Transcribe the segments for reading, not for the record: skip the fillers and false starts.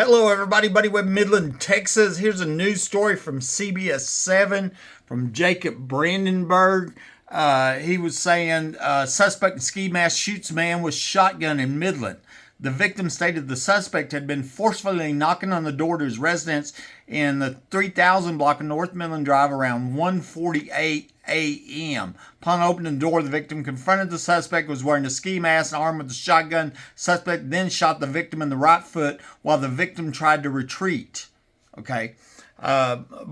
Hello, everybody. Buddy with Midland, Texas. Here's a news story from CBS 7 from Jacob Brandenburg. He was saying suspect in ski mask shoots man with shotgun in Midland. The victim stated the suspect had been forcefully knocking on the door to his residence in the 3000 block of North Midland Drive around 1:48 a.m. Upon opening the door, the victim confronted the suspect, was wearing a ski mask and armed with a shotgun. Suspect then shot the victim in the right foot while the victim tried to retreat. Okay.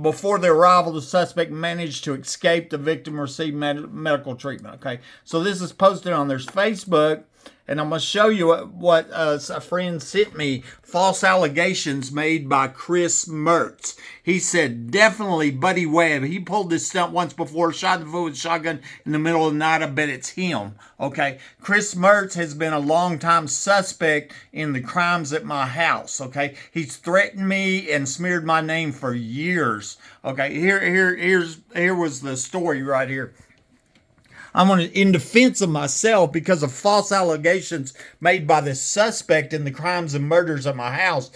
Before the arrival, the suspect managed to escape. The victim received medical treatment. Okay. So this is posted on their Facebook. And I'm going to show you what a friend sent me. False allegations made by Chris Mertz. He said, definitely Buddy Webb. He pulled this stunt once before, shot the fool with a shotgun in the middle of the night. I bet it's him. Okay. Chris Mertz has been a longtime suspect in the crimes at my house. Okay. He's threatened me and smeared my name for years. Okay. Here was the story right here. I'm in defense of myself because of false allegations made by the suspect in the crimes and murders at my house,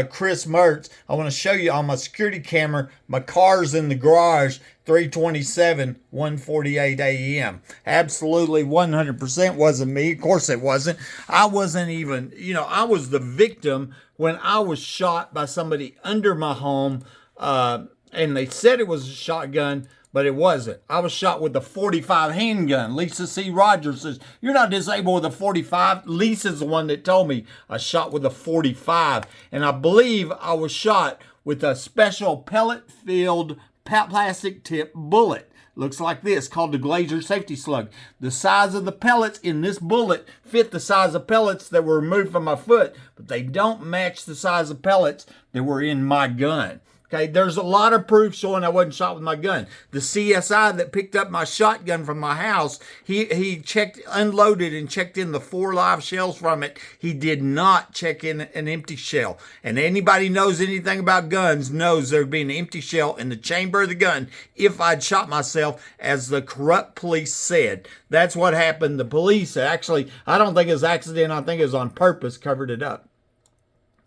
Chris Mertz. I want to show you on my security camera, my car's in the garage, 327, 1:48 a.m. Absolutely 100% wasn't me. Of course it wasn't. I wasn't even, I was the victim when I was shot by somebody under my home, and they said it was a shotgun, but it wasn't. I was shot with a .45 handgun. Lisa C. Rogers says, you're not disabled with a .45. Lisa's the one that told me I shot with a .45. And I believe I was shot with a special pellet-filled plastic tip bullet. Looks like this, called the Glazer Safety Slug. The size of the pellets in this bullet fit the size of pellets that were removed from my foot, but they don't match the size of pellets that were in my gun. Okay, there's a lot of proof showing I wasn't shot with my gun. The CSI that picked up my shotgun from my house, he unloaded and checked in the 4 live shells from it. He did not check in an empty shell. And anybody knows anything about guns knows there'd be an empty shell in the chamber of the gun if I'd shot myself, as the corrupt police said. That's what happened. The police actually, I don't think it was an accident. I think it was on purpose, covered it up.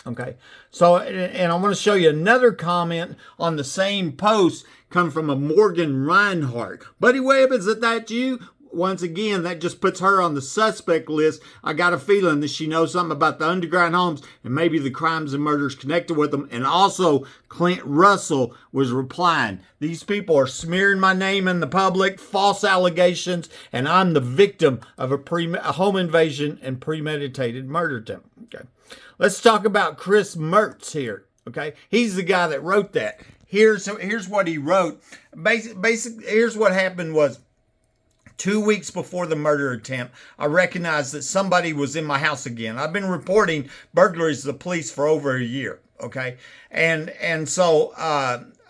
Okay, so, and I want to show you another comment on the same post come from a Morgan Reinhardt. Buddy Webb, is that you? Once again, that just puts her on the suspect list. I got a feeling that she knows something about the underground homes and maybe the crimes and murders connected with them. And also, Clint Russell was replying, these people are smearing my name in the public, false allegations, and I'm the victim of a home invasion and premeditated murder attempt. Okay. Let's talk about Chris Mertz here, okay? He's the guy that wrote that. Here's what he wrote. Here's what happened was, 2 weeks before the murder attempt, I recognized that somebody was in my house again. I've been reporting burglaries to the police for over a year, okay? And so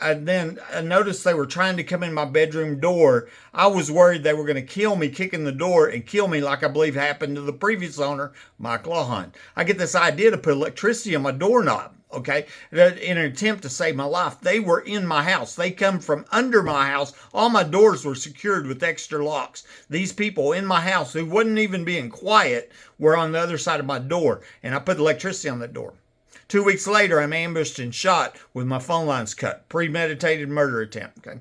I noticed they were trying to come in my bedroom door. I was worried they were going to kill me, kick in the door and kill me like I believe happened to the previous owner, Michael Hunt. I get this idea to put electricity on my doorknob, okay, in an attempt to save my life. They were in my house. They come from under my house. All my doors were secured with extra locks. These people in my house who wouldn't even being quiet were on the other side of my door, and I put electricity on that door. 2 weeks later, I'm ambushed and shot with my phone lines cut. Premeditated murder attempt. Okay.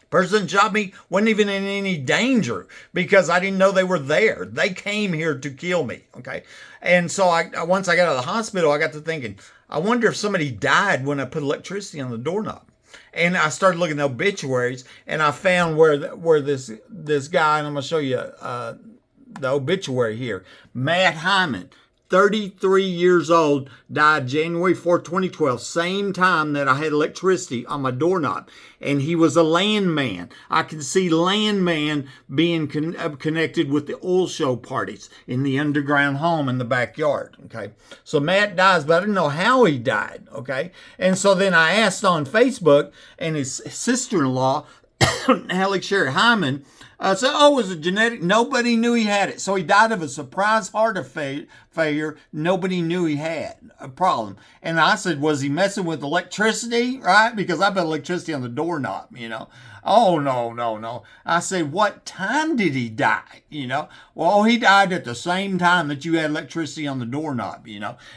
Person shot me wasn't even in any danger because I didn't know they were there. They came here to kill me. Okay. And so once I got out of the hospital, I got to thinking, I wonder if somebody died when I put electricity on the doorknob. And I started looking at obituaries, and I found where this guy, and I'm going to show you the obituary here, Matt Hyman, 33 years old, died January 4, 2012, same time that I had electricity on my doorknob. And he was a landman. I can see landman being connected with the oil show parties in the underground home in the backyard, okay? So Matt dies, but I didn't know how he died, okay? And so then I asked on Facebook, and his sister-in-law, Alex Sherry Hyman, said, it was a genetic, nobody knew he had it. So he died of a surprise heart failure. Nobody knew he had a problem. And I said, was he messing with electricity? Right? Because I put electricity on the doorknob, Oh, no. I said, what time did he die? Well, he died at the same time that you had electricity on the doorknob,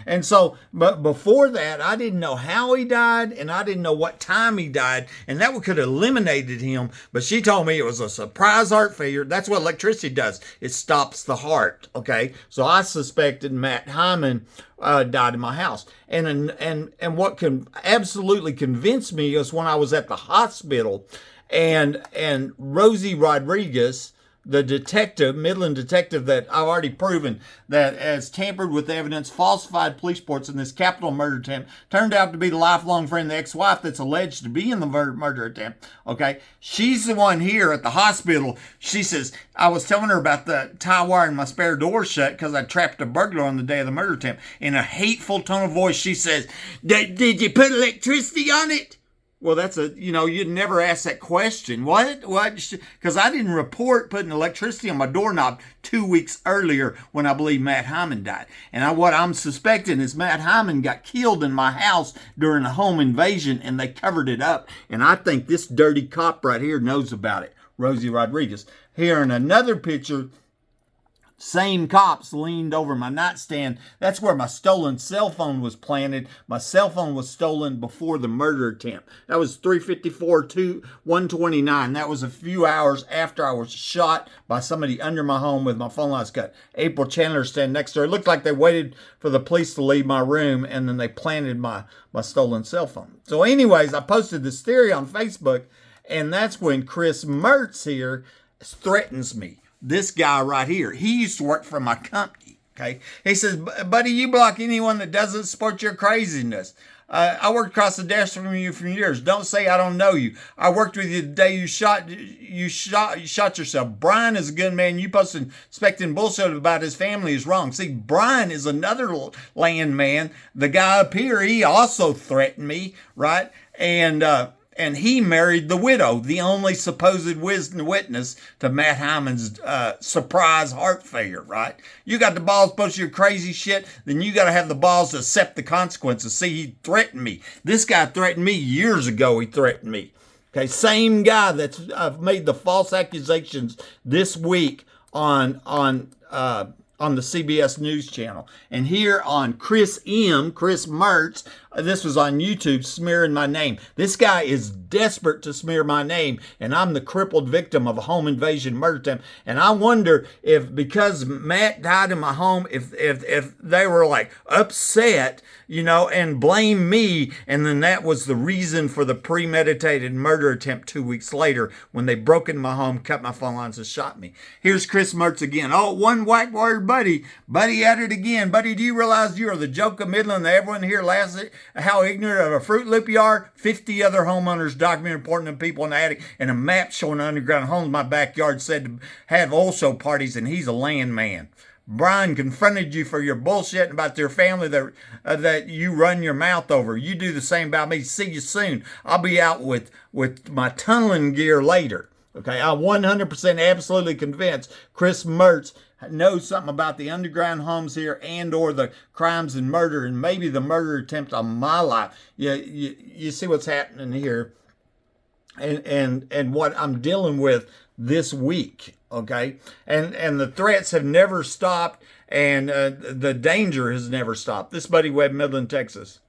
And so, but before that, I didn't know how he died and I didn't know what time he died. And that could have eliminated him. But she told me it was a surprise heart failure. That's what electricity does. It stops the heart. Okay. So I suspected Matt Hyman died in my house. And what can absolutely convince me is when I was at the hospital and Rosie Rodriguez, the detective, Midland detective that I've already proven that has tampered with evidence, falsified police reports in this capital murder attempt, turned out to be the lifelong friend of the ex-wife that's alleged to be in the murder attempt. Okay. She's the one here at the hospital. She says, I was telling her about the tie wire in my spare door shut because I trapped a burglar on the day of the murder attempt. In a hateful tone of voice, she says, did you put electricity on it? Well, that's you'd never ask that question. What? Because I didn't report putting electricity on my doorknob 2 weeks earlier when I believe Matt Hyman died. And what I'm suspecting is Matt Hyman got killed in my house during a home invasion and they covered it up. And I think this dirty cop right here knows about it, Rosie Rodriguez. Here in another picture, same cops leaned over my nightstand. That's where my stolen cell phone was planted. My cell phone was stolen before the murder attempt. That was 3:54-1:29. That was a few hours after I was shot by somebody under my home with my phone lines cut. April Chandler standing next to her. It looked like they waited for the police to leave my room and then they planted my stolen cell phone. So anyways, I posted this theory on Facebook and that's when Chris Mertz here threatens me. This guy right here, he used to work for my company, okay? He says, buddy, you block anyone that doesn't support your craziness. I worked across the desk from you for years. Don't say I don't know you. I worked with you the day you shot yourself. Brian is a good man. You posted expecting bullshit about his family is wrong. See, Brian is another landman. The guy up here, he also threatened me, right? And he married the widow, the only supposed witness to Matt Hyman's surprise heart failure, right? You got the balls to post your crazy shit, then you got to have the balls to accept the consequences. See, he threatened me. This guy threatened me years ago. He threatened me. Okay, same guy that's made the false accusations this week on the CBS News channel. And here on Chris Mertz, this was on YouTube, smearing my name. This guy is desperate to smear my name, and I'm the crippled victim of a home invasion murder attempt. And I wonder if, because Matt died in my home, if they were like upset, and blame me, and then that was the reason for the premeditated murder attempt 2 weeks later when they broke into my home, cut my phone lines, and shot me. Here's Chris Mertz again. Oh, one white word, buddy. Buddy at it again. Buddy, do you realize you are the joke of Midland that everyone here laughs at? How ignorant of a Fruit Loop you are? 50 other homeowners documented reporting to people in the attic and a map showing underground homes in my backyard said to have also parties, and he's a landman. Brian confronted you for your bullshit about your family that you run your mouth over. You do the same about me. See you soon. I'll be out with my tunneling gear later. Okay, I'm 100% absolutely convinced Chris Mertz knows something about the underground homes here and or the crimes and murder and maybe the murder attempt on my life. You see what's happening here and what I'm dealing with this week, okay? And the threats have never stopped and the danger has never stopped. This Buddy Webb, Midland, Texas.